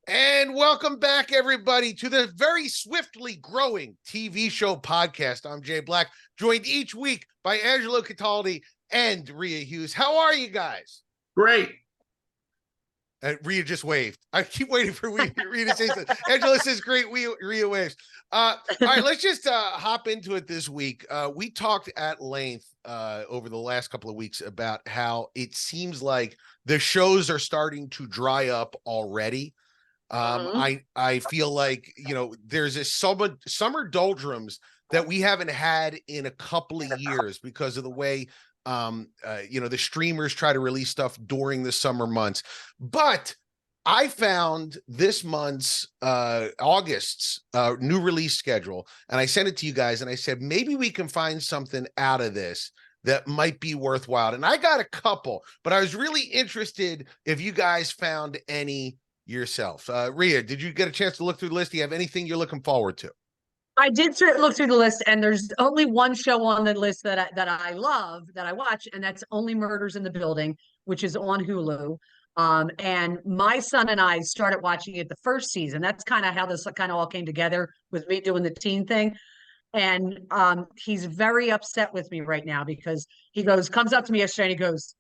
And welcome back, everybody, to the very swiftly growing TV show podcast. I'm Jay Black, joined each week by Angelo, Cataldi and Rhea Hughes. How are you guys? Great. Rhea just waved. I keep waiting for Rhea to say something. Angelo says great. Rhea waves. All right, let's just hop into it this week. We talked at length over the last couple of weeks about how it seems like the shows are starting to dry up already. I feel like, there's this summer doldrums that we haven't had in a couple of years because of the way the streamers try to release stuff during the summer months. But I found this month's August's new release schedule, and I sent it to you guys, and I said maybe we can find something out of this that might be worthwhile. And I got a couple, but I was really interested if you guys found any yourself. Rhea, did you get a chance to look through the list? Do you have anything you're looking forward to? I did look through the list, and there's only one show on the list that I love, that I watch, and that's Only Murders in the Building, which is on Hulu. And my son and I started watching it the first season. That's kind of how this kind of all came together, with me doing the teen thing. And he's very upset with me right now because he comes up to me yesterday and he goes,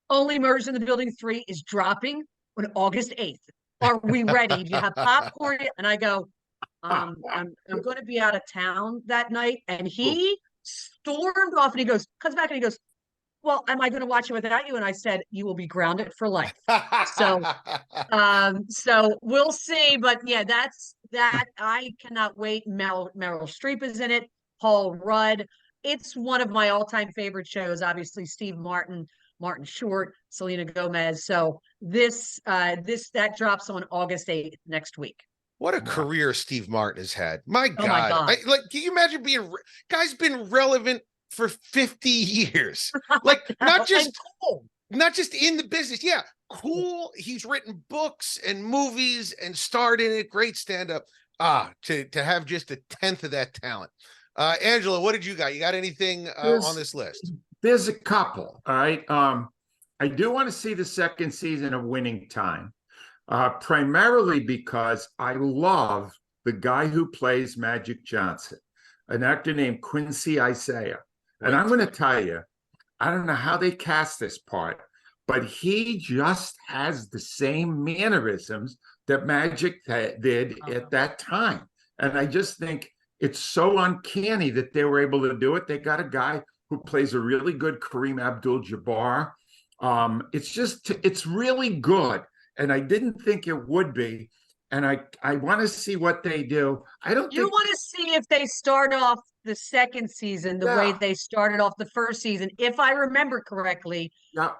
Only Murders in the Building 3 is dropping on August 8th. Are we ready? Do you have popcorn? And I go, I'm going to be out of town that night. And he stormed off and comes back and he goes, well, am I going to watch it without you? And I said, you will be grounded for life. So we'll see. But yeah, that I cannot wait. Meryl Streep is in it. Paul Rudd. It's one of my all-time favorite shows. Obviously, Steve Martin Short, Selena Gomez. So that drops on August 8th next week. What a career Steve Martin has had. My God. Can you imagine guy's been relevant for 50 years? Like, not just in the business. Yeah, cool. He's written books and movies and starred in it. Great stand-up. To have just a tenth of that talent. Angelo, what did you got? You got anything on this list? There's a couple. All right. I do want to see the second season of Winning Time, primarily because I love the guy who plays Magic Johnson, an actor named Quincy Isaiah. And I'm going to tell you, I don't know how they cast this part, but he just has the same mannerisms that Magic did at that time. And I just think it's so uncanny that they were able to do it. They got a guy who plays a really good Kareem Abdul-Jabbar. It's really good. And I didn't think it would be. And I want to see what they do. Want to see if they start off the second season the way they started off the first season. If I remember correctly,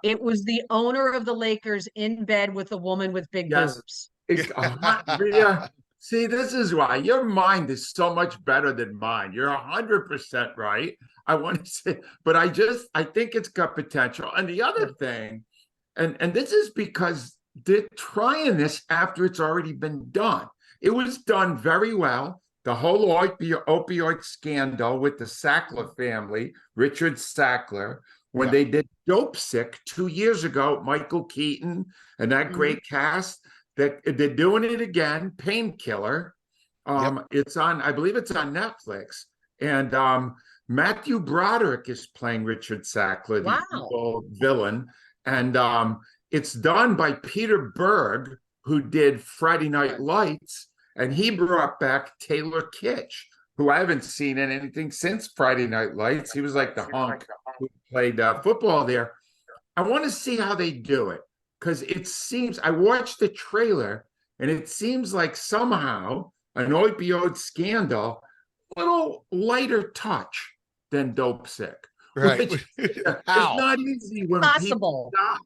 it was the owner of the Lakers in bed with a woman with big boobs. Yeah. See, this is why your mind is so much better than mine. You're 100% right. I want to say, but I think it's got potential. And the other thing, and this is because they're trying this after it's already been done. It was done very well. The whole opioid scandal with the Sackler family, Richard Sackler, when they did Dope Sick 2 years ago, Michael Keaton and that great cast, that they're doing it again, Painkiller. It's on, I believe it's on Netflix. And Matthew Broderick is playing Richard Sackler, the evil villain. And it's done by Peter Berg, who did Friday Night Lights. And he brought back Taylor Kitsch, who I haven't seen in anything since Friday Night Lights. He was like the hunk who played football there. I want to see how they do it, because it seems, I watched the trailer, and it seems like somehow an opioid scandal, a little lighter touch than Dope Sick. Right. It's not easy when people die,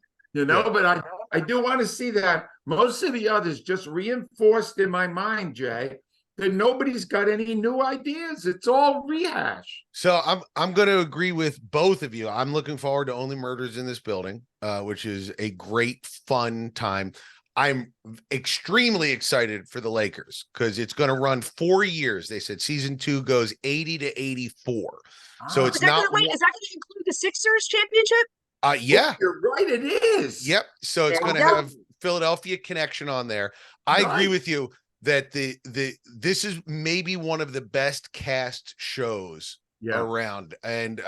but I do want to see that. Most of the others just reinforced in my mind, Jay, that nobody's got any new ideas. It's all rehash. So I'm going to agree with both of you. I'm looking forward to Only Murders in this Building, which is a great, fun time. I'm extremely excited for the Lakers because it's going to run 4 years. They said season 2 goes 80 to 84. So it's not. Is that going to include the Sixers championship? Yeah. You're right. It is. Yep. So it's going to have Philadelphia connection on there. I agree with you that this is maybe one of the best cast shows around, and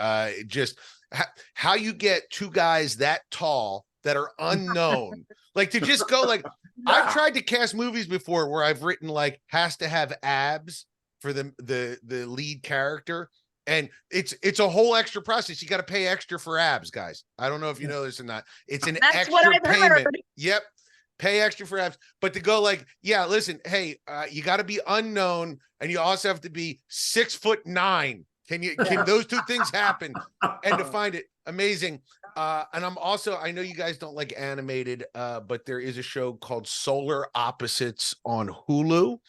just how you get two guys that tall that are unknown, like to just go like I've tried to cast movies before where I've written like has to have abs for the lead character, and it's a whole extra process. You got to pay extra for abs, guys. I don't know if you know this or not. It's an extra payment. Yep. Pay extra for abs, but to go like, yeah, listen, hey, you got to be unknown, and you also have to be 6'9". Can those two things happen? And to find it amazing. And I know you guys don't like animated, but there is a show called Solar Opposites on Hulu,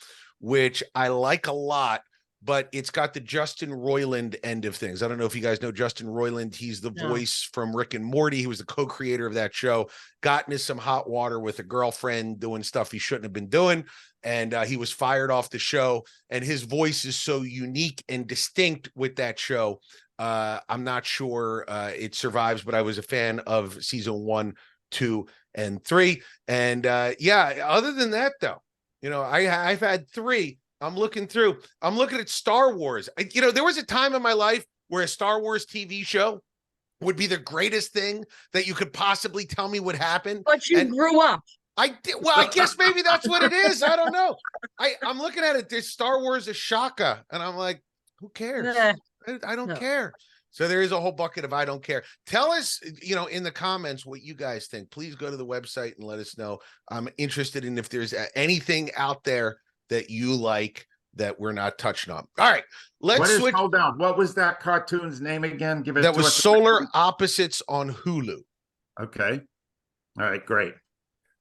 which I like a lot. But it's got the Justin Roiland end of things. I don't know if you guys know Justin Roiland. He's the voice from Rick and Morty. He was the co-creator of that show. Got into some hot water with a girlfriend doing stuff he shouldn't have been doing. And he was fired off the show. And his voice is so unique and distinct with that show. I'm not sure it survives, but I was a fan of season 1, 2, and 3. And other than that, though, I've had 3. I'm looking at Star Wars. There was a time in my life where a Star Wars TV show would be the greatest thing that you could possibly tell me would happen. But you grew up. I did. Well, I guess maybe that's what it is. I don't know. I'm looking at it. There's Star Wars Ashaka, and I'm like, who cares? I don't care. So there is a whole bucket of I don't care. Tell us, in the comments what you guys think. Please go to the website and let us know. I'm interested in if there's anything out there that you like that we're not touching on. All right, let's switch. Hold on. What was that cartoon's name again? Give it. That was Solar Opposites on Hulu. Okay. All right. Great.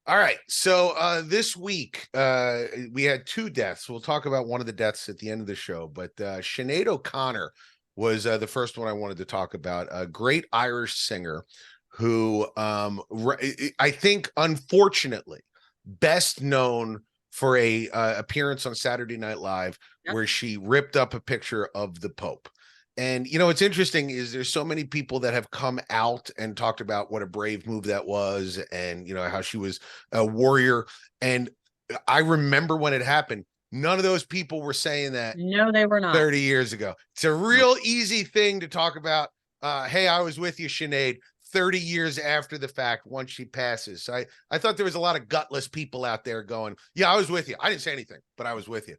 All right. So this week we had 2 deaths. We'll talk about one of the deaths at the end of the show. But Sinéad O'Connor was the first one I wanted to talk about. A great Irish singer who I think, unfortunately, best known for a appearance on Saturday Night Live where she ripped up a picture of the Pope. And, what's interesting is there's so many people that have come out and talked about what a brave move that was and, how she was a warrior. And I remember when it happened, none of those people were saying that. No, they were not. 30 years ago. It's a real easy thing to talk about. Hey, I was with you, Sinead. 30 years after the fact, once she passes. So I thought there was a lot of gutless people out there going, yeah, I was with you. I didn't say anything, but I was with you.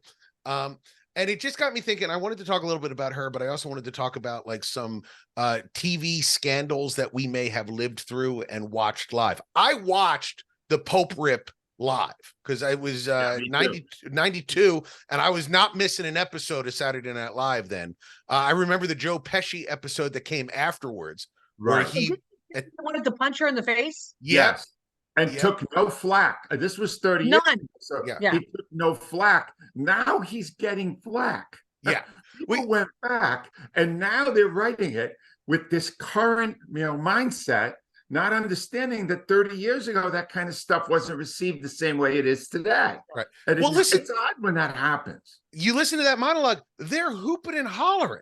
And it just got me thinking. I wanted to talk a little bit about her, but I also wanted to talk about like some TV scandals that we may have lived through and watched live. I watched the Pope rip live because I was 92 and I was not missing an episode of Saturday Night Live then. I remember the Joe Pesci episode that came afterwards where he wanted to punch her in the face. Yes. And took no flack. This was 30 None. years. So he took no flack. Now he's getting flack. Yeah. People went back and now they're writing it with this current, mindset, not understanding that 30 years ago, that kind of stuff wasn't received the same way it is today. Right. And listen, it's odd when that happens. You listen to that monologue, they're hooping and hollering.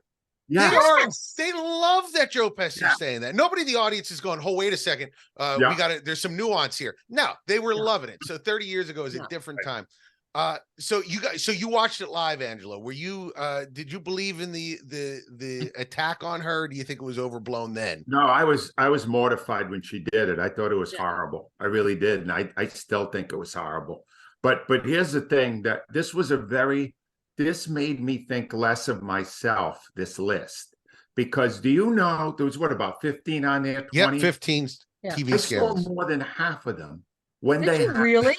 Yes. They love that Joe Pesci is saying that. Nobody in the audience is going, oh, wait a second. There's some nuance here. No, they were loving it. So 30 years ago is a different time. So you watched it live, Angelo. Were you did you believe in the attack on her? Do you think it was overblown then? No, I was mortified when she did it. I thought it was horrible. I really did. And I still think it was horrible. But here's the thing, that this made me think less of myself, this list, because do you know there was about 15 on there? 20? 15 TV scandals. I saw more than half of them when Did you really?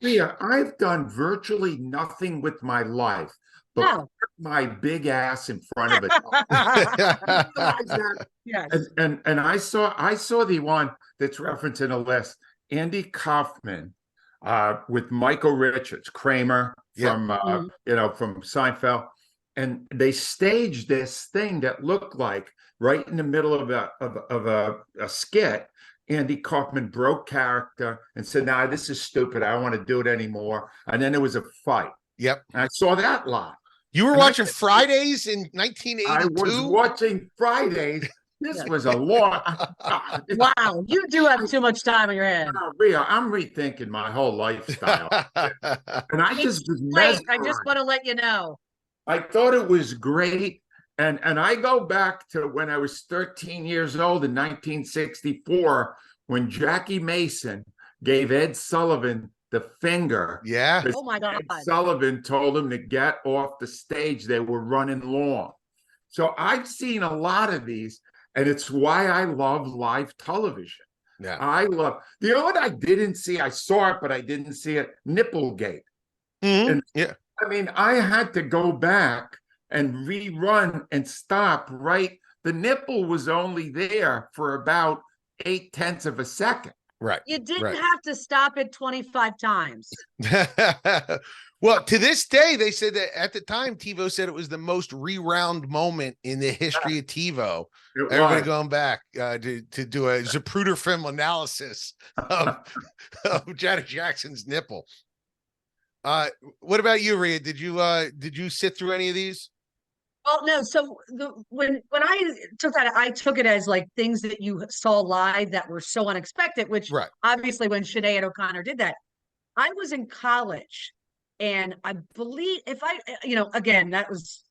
Rhea, I've done virtually nothing with my life but put my big ass in front of it. Yes. And I saw the one that's referenced in a list, Andy Kaufman. With Michael Richards, Kramer from from Seinfeld, and they staged this thing that looked like right in the middle of a skit. Andy Kaufman broke character and said, "Nah, this is stupid. I don't want to do it anymore." And then there was a fight. Yep, and I saw that lot. You were watching Fridays in 1982. I was watching Fridays This was a long. Wow, you do have too much time on your hands. Rhea, I'm rethinking my whole lifestyle, and I just was Late. I just mesmerized. want to let you know. I thought it was great. And I go back to when I was 13 years old in 1964, when Jackie Mason gave Ed Sullivan the finger. Yeah. Oh my God. Ed Sullivan told him to get off the stage. They were running long. So I've seen a lot of these, and it's why I love live television. Yeah. I love, you know what I didn't see? I saw it, but I didn't see it. Nipplegate. And Yeah. I mean, I had to go back and rerun and stop, right? The nipple was only there for about 0.8 of a second. Right. You didn't right. have to stop it 25 times. Well, to this day, they said that at the time, TiVo said it was the most rewound moment in the history of TiVo. Everybody going back to do a Zapruder film analysis of Janet Jackson's nipple. What about you, Rhea? Did you sit through any of these? Well, no. So when I took that, I took it as like things that you saw live that were so unexpected, which Right. obviously when Sinead O'Connor did that, I was in college. And I believe again, that was,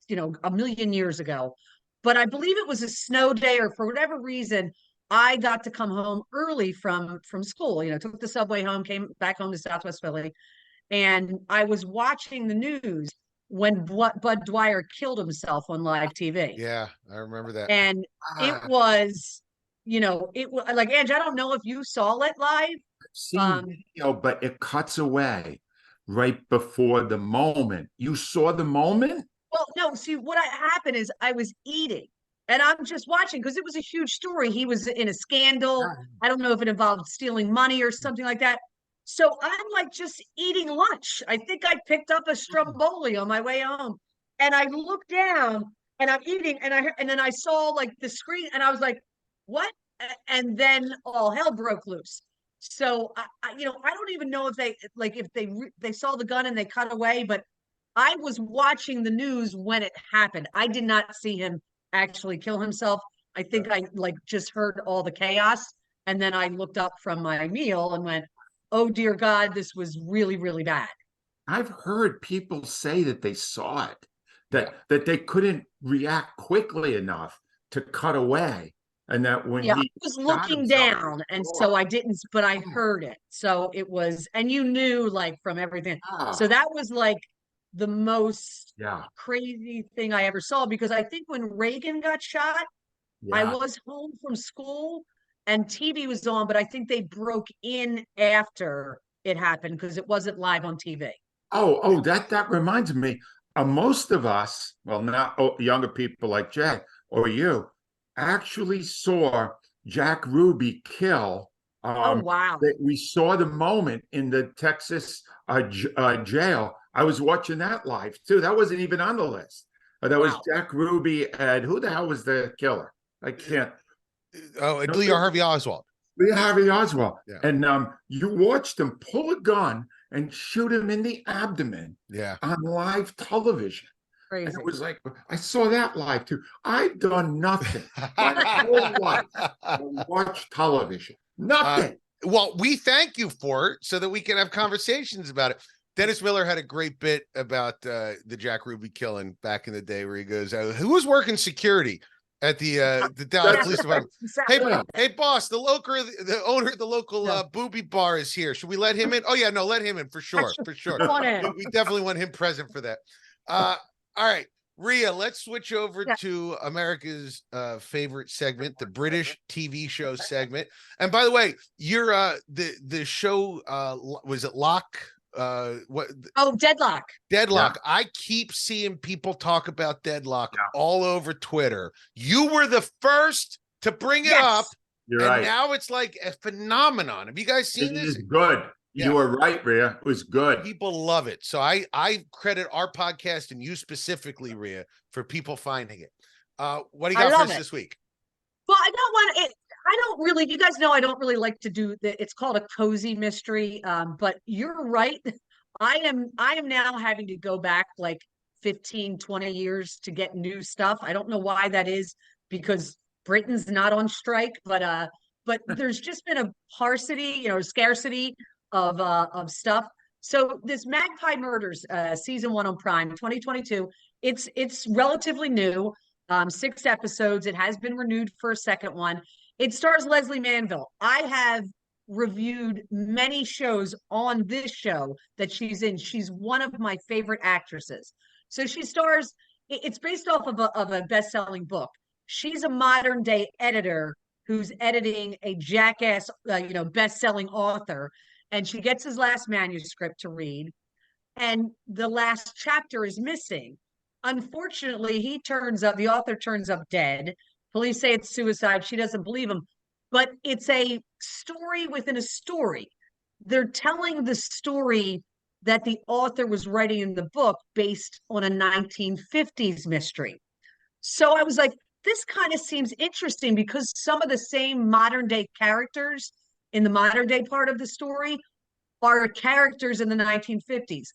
a million years ago, but I believe it was a snow day, or for whatever reason, I got to come home early from school, took the subway home, came back home to Southwest Philly. And I was watching the news when Bud Dwyer killed himself on live TV. Yeah, I remember that. And it was, it was like, Ange, I don't know if you saw it live. Seen video, but it cuts away right before the moment. You saw the moment? Well, no, see, what happened is I was eating and I'm just watching because it was a huge story. He was in a scandal. I don't know if it involved stealing money or something like that. So I'm like just eating lunch. I think I picked up a Stromboli on my way home, and I looked down and I'm eating, and then I saw like the screen, and I was like, "What?" And then all hell broke loose. So I don't even know if they saw the gun and they cut away, but I was watching the news when it happened. I did not see him actually kill himself. I think I just heard all the chaos, and then I looked up from my meal and went, "Oh dear God, this was really, really bad." I've heard people say that they saw it, that they couldn't react quickly enough to cut away. And that when I he was looking down, and so I didn't, but I heard it. So it was, and you knew like from everything. So that was like the most crazy thing I ever saw, because I think when Reagan got shot, I was home from school and TV was on, but I think they broke in after it happened because it wasn't live on TV. Oh, that reminds me. Most of us, well, not younger people like Jay or you, actually saw Jack Ruby kill. Oh wow! We saw the moment in the Texas jail. I was watching that live too. That wasn't even on the list. That was Jack Ruby, and who the hell was the killer? I can't. Oh, Lee Harvey Oswald. Lee Harvey Oswald. Yeah. And you watched him pull a gun and shoot him in the abdomen. Yeah. On live television. Crazy. And it was like, I saw that live too. I've done nothing my whole life to watch television. Nothing. Well, we thank you for it so that we can have conversations about it. Dennis Miller had a great bit about the Jack Ruby killing back in the day, where he goes, who was working security at the Dallas Police Department? Hey, boss, the owner of the local booby bar is here. Should we let him in? Oh yeah, no, let him in for sure. We definitely want him present for that. All right, Rhea, let's switch over to America's favorite segment, the British TV show segment. And by the way, you're the show was it Lock? Deadlock. Yeah. I keep seeing people talk about Deadlock all over Twitter. You were the first to bring it up. You're right. Now it's like a phenomenon. Have you guys seen this? It is good. You were right, Rhea. It was good. People love it. So I credit our podcast and you specifically, Rhea, for people finding it. What do you got for us this week? Well, I don't really, you guys know I don't really like to do it's called a cozy mystery. But you're right. I am now having to go back like 15, 20 years to get new stuff. I don't know why that is, because Britain's not on strike, but there's just been a scarcity of stuff. So this Magpie Murders, season 1 on Prime, 2022. It's relatively new, 6 episodes. It has been renewed for a second one. It stars Leslie Manville. I have reviewed many shows on this show that she's in. She's one of my favorite actresses. So she stars. It's based off of a best-selling book. She's a modern day editor who's editing a jackass, best-selling author, and she gets his last manuscript to read, and the last chapter is missing. Unfortunately, the author turns up dead. Police say it's suicide. She doesn't believe him, but it's a story within a story. They're telling the story that the author was writing in the book based on a 1950s mystery. So I was like, this kind of seems interesting because some of the same modern day characters in the modern day part of the story are characters in the 1950s.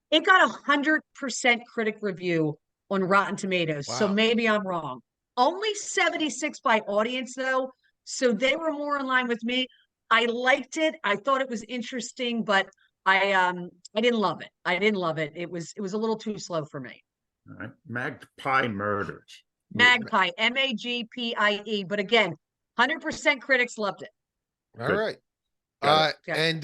It got 100% critic review on Rotten Tomatoes. Wow. So maybe I'm wrong. Only 76 by audience though. So they were more in line with me. I liked it. I thought it was interesting, but I didn't love it. It was a little too slow for me. All right. Magpie Murders. Magpie, Magpie. But again, 100% critics loved it. All right. And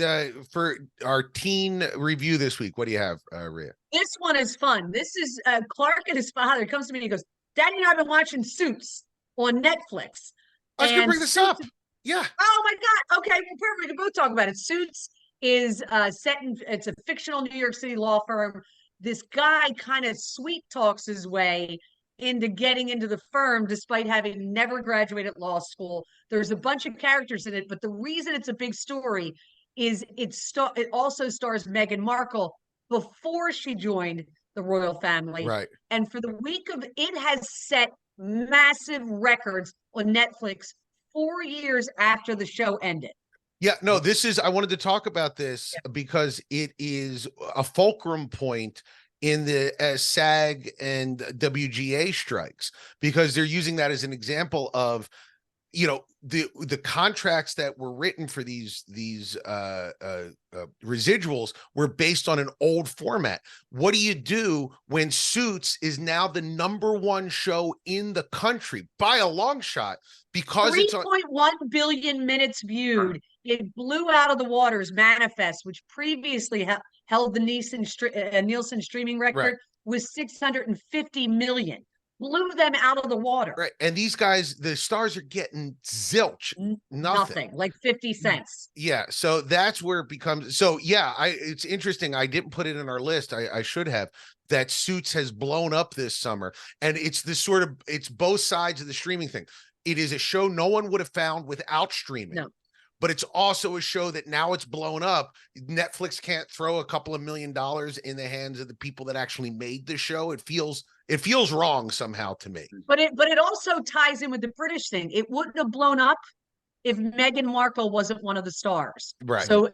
for our teen review this week, what do you have, Rhea? This one is fun. This is Clark and his father comes to me and he goes, Daddy and I have been watching Suits on Netflix. I was going to bring this up. Yeah. Oh my God. Okay. Well, perfect. We can both talk about it. Suits is it's a fictional New York City law firm. This guy kind of sweet talks his way into getting into the firm despite having never graduated law school. There's a bunch of characters in it, but the reason it's a big story is it also stars Meghan Markle before she joined the royal family. Right. And for the week of it has set massive records on Netflix 4 years after the show ended. Yeah, no, I wanted to talk about this because it is a fulcrum point in the SAG and WGA strikes, because they're using that as an example of, the contracts that were written for these residuals were based on an old format. What do you do when Suits is now the #1 show in the country by a long shot? Because 3.1 billion minutes viewed. It blew out of the waters Manifest, which previously held the Nielsen streaming record, was 650 million. Blew them out of the water. Right. And these guys, the stars are getting zilch. Nothing. Like 50 cents. Yeah. So that's where it becomes. So yeah, it's interesting. I didn't put it in our list. I should have. That Suits has blown up this summer. And it's it's both sides of the streaming thing. It is a show no one would have found without streaming. No. But it's also a show that now it's blown up. Netflix can't throw a couple of $1 million in the hands of the people that actually made the show. It feels wrong somehow to me. But it also ties in with the British thing. It wouldn't have blown up if Meghan Markle wasn't one of the stars. Right. So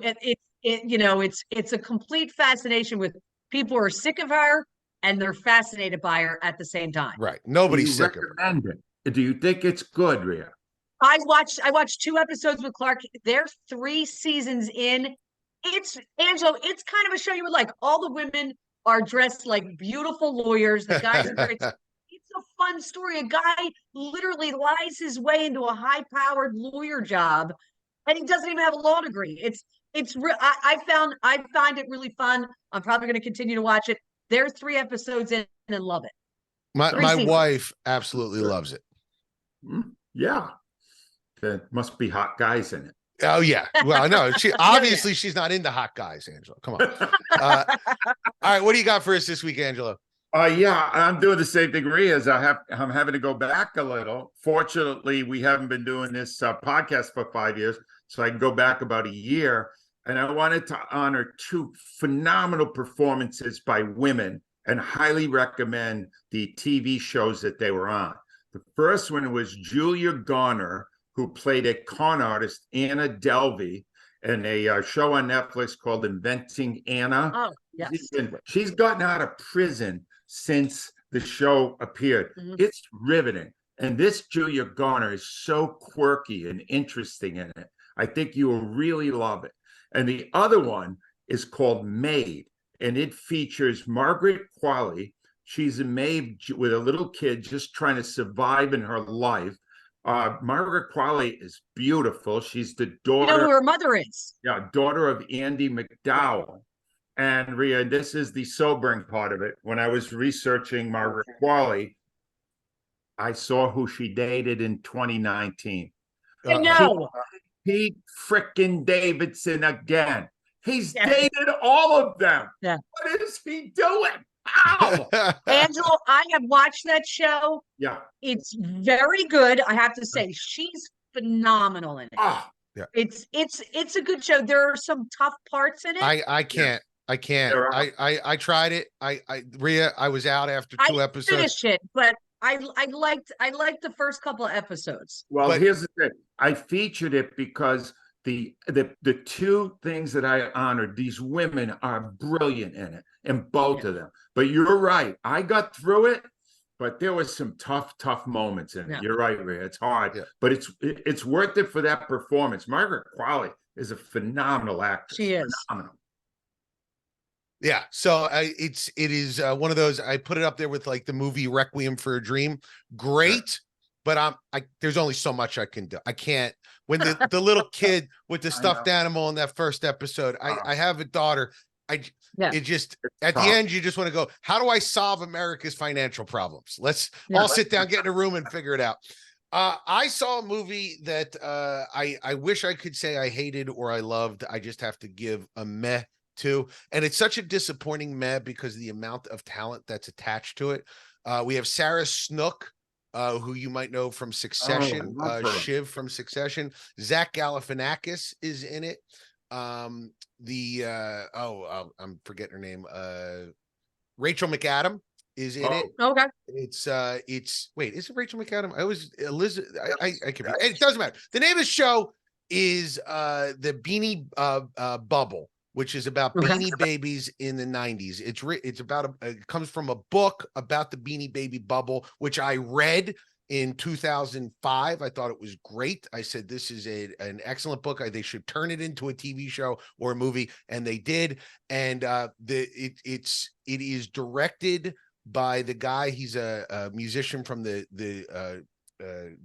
it's a complete fascination with people who are sick of her and they're fascinated by her at the same time. Right. Nobody's sick of her. Do you think it's good, Rhea? I watched 2 episodes with Clark. They're 3 seasons in. Angelo, it's kind of a show you would like. All the women are dressed like beautiful lawyers. The guys are great. It's a fun story. A guy literally lies his way into a high-powered lawyer job, and he doesn't even have a law degree. I find it really fun. I'm probably going to continue to watch it. They're 3 episodes in and love it. My wife absolutely loves it. Yeah. There must be hot guys in it. Oh yeah. Well, no, obviously she's not into hot guys, Angelo. Come on. All right, what do you got for us this week, Angelo? Yeah, I'm doing the same thing, Rhea, as I'm having to go back a little. Fortunately, we haven't been doing this podcast for 5 years, so I can go back about a year. And I wanted to honor 2 phenomenal performances by women and highly recommend the TV shows that they were on. The first one was Julia Garner, who played a con artist, Anna Delvey, in a show on Netflix called Inventing Anna. Oh, yes. She's gotten out of prison since the show appeared. Mm-hmm. It's riveting. And this Julia Garner is so quirky and interesting in it. I think you will really love it. And the other one is called Maid, and it features Margaret Qualley. She's a maid with a little kid just trying to survive in her life. Margaret Qualley is beautiful. She's the You know daughter, who her mother is? yeah, daughter of Andy McDowell. And Rhea, this is the sobering part of it. When I was researching Margaret Qualley, I saw who she dated in 2019. I know. Pete frickin' Davidson again. He's Yeah. dated all of them. Yeah. What is he doing? Ow! Angelo, I have watched that show. Yeah. It's very good. I have to say, she's phenomenal in it. Ah, It's a good show. There are some tough parts in it. I can't. I can't. They're out. I tried it. Rhea, I was out after two episodes. Finished it, but I liked the first couple of episodes. well, But- here's the thing. I featured it because the two things that I honored, these women are brilliant in it, in both of them. But you're right. I got through it, but there was some tough moments in it. Yeah. You're right, Rhea. It's hard, Yeah. but it's worth it for that performance. Margaret Qualley is a phenomenal actress. She is. Phenomenal. Yeah, so it is one of those. I put it up there with like the movie Requiem for a Dream. Great, but there's only so much I can do. I can't. When the little kid with the stuffed animal in that first episode, I have a daughter. It just at the end you just want to go, how do I solve America's financial problems? Let's all sit down, get in a room, and figure it out. I saw a movie that I wish I could say I hated or I loved. I just have to give a meh to, and it's such a disappointing meh because of the amount of talent that's attached to it. We have Sarah Snook, who you might know from Succession, Shiv from Succession. Zach Galifianakis is in it. I'm forgetting her name. Rachel McAdam is in it. Okay. Wait, is it Rachel McAdam? I was Elizabeth. I could be. It doesn't matter. The name of the show is the Beanie Bubble, which is about Beanie Babies in the 90s. It's about it comes from a book about the Beanie Baby bubble, which I read in 2005. I thought it was great. I said, this is an excellent book. They should turn it into a TV show or a movie, and they did. And it is directed by the guy. He's a musician from the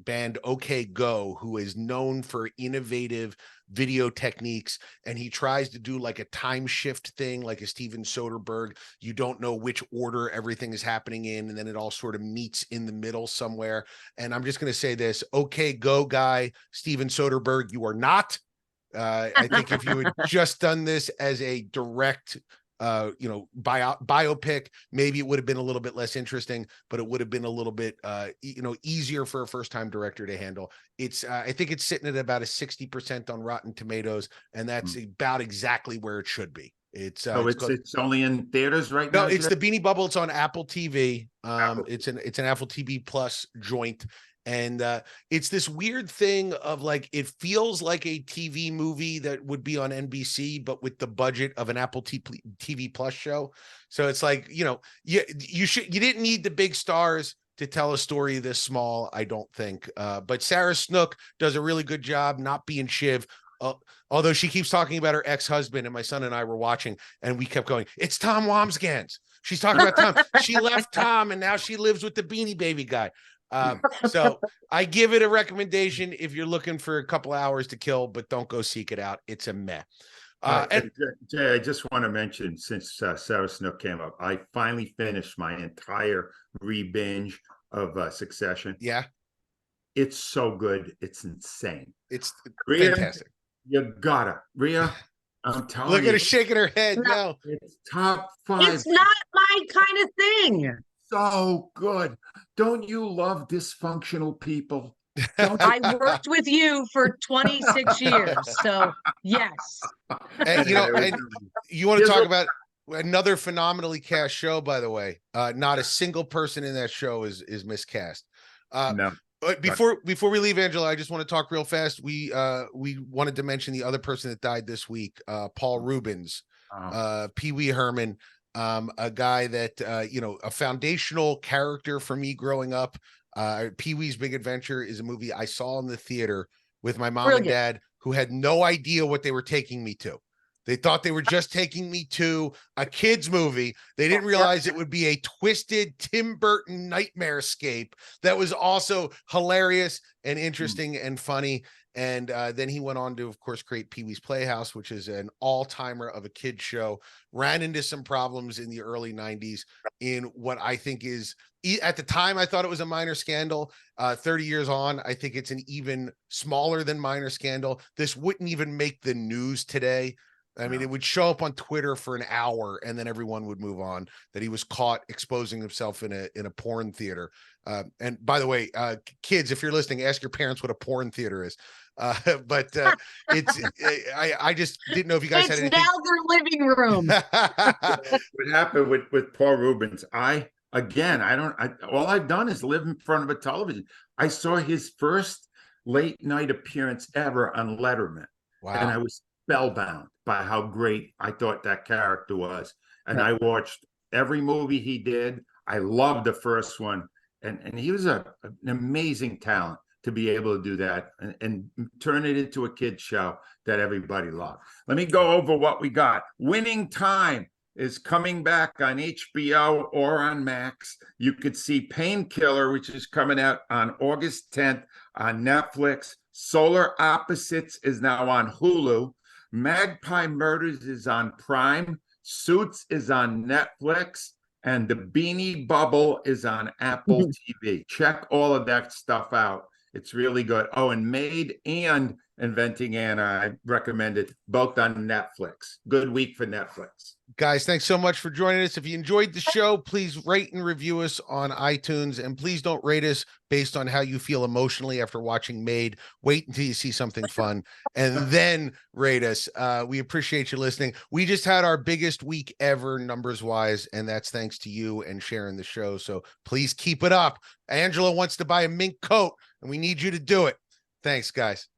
band OK Go, who is known for innovative video techniques, and he tries to do like a time shift thing, like a Steven Soderbergh. You don't know which order everything is happening in, and then it all sort of meets in the middle somewhere. And I'm just going to say this: OK Go guy, Steven Soderbergh, you are not. I think if you had just done this as a direct biopic, maybe it would have been a little bit less interesting, but it would have been a little bit easier for a first-time director to handle. It's I think it's sitting at about a 60% on Rotten Tomatoes, and that's about exactly where it should be. It's only in theaters right now. No, it's the Beanie Bubble. It's on Apple TV. Apple. It's an Apple TV Plus joint. And it's this weird thing of like, it feels like a TV movie that would be on NBC, but with the budget of an Apple TV Plus show. So it's like, you didn't need the big stars to tell a story this small, I don't think. But Sarah Snook does a really good job not being Shiv. Although she keeps talking about her ex-husband, and my son and I were watching, and we kept going, it's Tom Wamsgans. She's talking about Tom. She left Tom, and now she lives with the Beanie Baby guy. So I give it a recommendation if you're looking for a couple hours to kill, but don't go seek it out. It's a meh. Jay, I just want to mention, since Sarah Snook came up, I finally finished my entire re-binge of Succession. Yeah. It's so good. It's insane. It's Rhea, fantastic. You gotta. Rhea, I'm telling you. Look at her shaking her head. No. It's top 5. It's not my kind of thing. So good. Don't you love dysfunctional people? I worked with you for 26 years, so yes. And you want to talk about another phenomenally cast show, by the way. Not a single person in that show is miscast. No. But before we leave, Angela, I just want to talk real fast. We wanted to mention the other person that died this week, Paul Reubens, Pee Wee Herman. A guy that a foundational character for me growing up. Pee-wee's Big Adventure is a movie I saw in the theater with my mom and Brilliant. dad, who had no idea what they were taking me to. They thought they were just taking me to a kid's movie. They didn't realize it would be a twisted Tim Burton nightmarescape that was also hilarious and interesting and funny. And then he went on to, of course, create Pee-wee's Playhouse, which is an all-timer of a kid's show. Ran into some problems in the early 90s in what I think is, at the time, I thought it was a minor scandal. 30 years on, I think it's an even smaller than minor scandal. This wouldn't even make the news today. I mean, it would show up on Twitter for an hour and then everyone would move on that he was caught exposing himself in a porn theater. And by the way, kids, if you're listening, ask your parents what a porn theater is. But it's I just didn't know if you guys had anything. Now their living room. What happened with Paul Reubens? All I've done is live in front of a television. I saw his first late night appearance ever on Letterman. Wow. And I was spellbound by how great I thought that character was. And I watched every movie he did. I loved the first one. And he was an amazing talent to be able to do that and turn it into a kid's show that everybody loved. Let me go over what we got. Winning Time is coming back on HBO or on Max. You could see Painkiller, which is coming out on August 10th on Netflix. Solar Opposites is now on Hulu. Magpie Murders is on Prime. Suits is on Netflix. And The Beanie Bubble is on Apple TV. Check all of that stuff out. It's really good. Oh, and Made and Inventing Anna, I recommend it, both on Netflix. Good week for Netflix. Guys, thanks so much for joining us. If you enjoyed the show, please rate and review us on iTunes. And please don't rate us based on how you feel emotionally after watching Made. Wait until you see something fun and then rate us. We appreciate you listening. We just had our biggest week ever numbers-wise, and that's thanks to you and sharing the show. So please keep it up. Angelo wants to buy a mink coat, and we need you to do it. Thanks, guys.